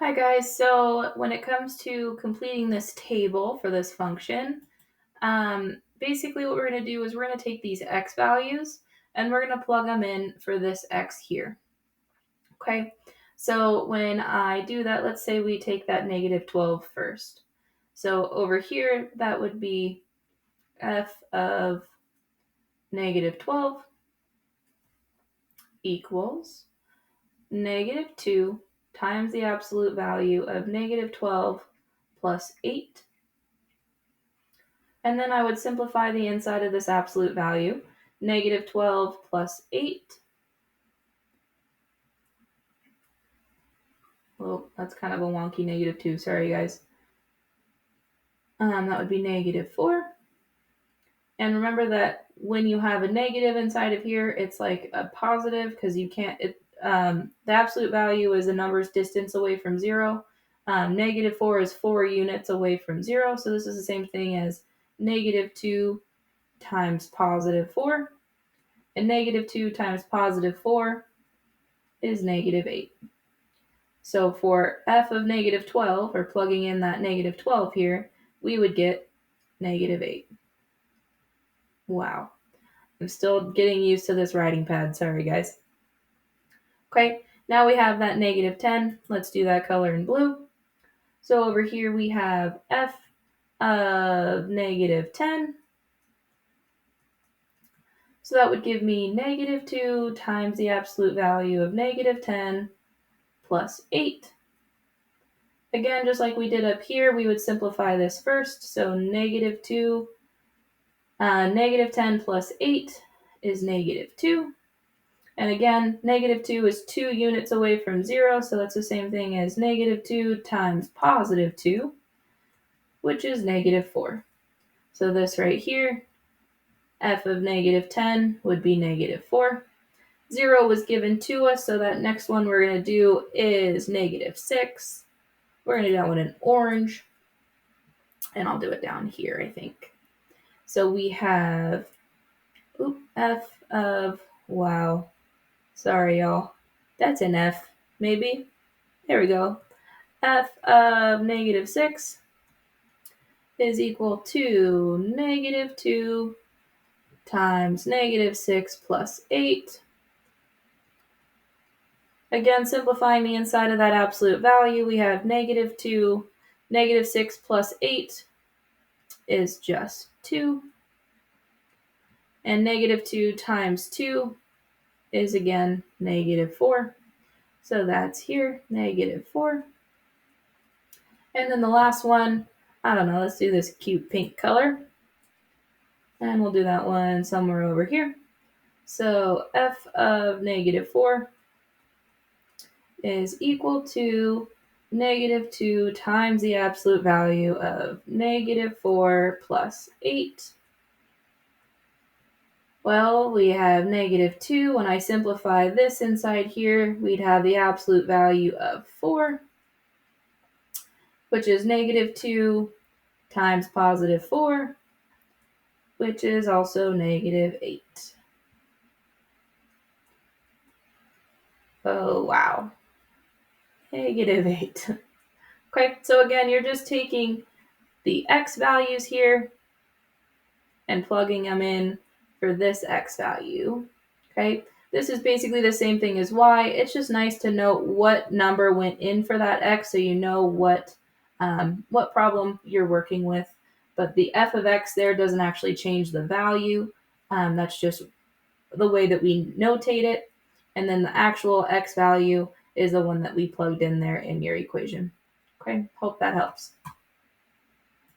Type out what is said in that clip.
Hi guys, so when it comes to completing this table for this function, basically what we're going to do is we're going to take these x values and we're going to plug them in for this x here. Okay, so when I do that, let's say we take that negative 12 first. So over here, that would be f of negative 12 equals negative 2 times the absolute value of negative 12 plus 8. And then I would simplify the inside of this absolute value. Negative 12 plus 8. Well, that's kind of a wonky negative 2. Sorry, guys. That would be negative 4. And remember that when you have a negative inside of here, it's like a positive because you can't, the absolute value is a number's distance away from 0. Negative 4 is 4 units away from 0. So this is the same thing as negative 2 times positive 4. And negative 2 times positive 4 is negative 8. So for f of negative 12, or plugging in that negative 12 here, we would get negative 8. Wow. I'm still getting used to this writing pad. Sorry, guys. Okay, now we have that negative 10. Let's do that color in blue. So over here we have f of negative 10. So that would give me negative 2 times the absolute value of negative 10 plus 8. Again, just like we did up here, we would simplify this first. So negative 2, negative 10 plus 8 is negative 2. And again, negative 2 is 2 units away from 0, so that's the same thing as negative 2 times positive 2, which is negative 4. So this right here, f of negative 10 would be negative 4. 0 was given to us, so that next one we're going to do is negative 6. We're going to do that one in orange, and I'll do it down here, I think. So we have f of, wow, sorry y'all, that's an f, maybe. There we go. F of negative 6 is equal to negative 2 times negative 6 plus 8. Again, simplifying the inside of that absolute value, we have negative 2, negative 6 plus 8 is just 2. And negative 2 times 2 is again negative 4. So that's here, negative 4. And then the last one, I don't know, let's do this cute pink color. And we'll do that one somewhere over here. So f of negative 4 is equal to negative 2 times the absolute value of negative 4 plus 8. Well, we have negative 2. When I simplify this inside here, we'd have the absolute value of 4, which is negative 2 times positive 4, which is also negative 8. Oh, wow. Negative 8. Okay, so again, you're just taking the x values here and plugging them in for this x value. Okay, this is basically the same thing as y. It's just nice to know what number went in for that x so you know what problem you're working with. But the f of x there doesn't actually change the value. That's just the way that we notate it. And then the actual x value is the one that we plugged in there in your equation. Okay, hope that helps.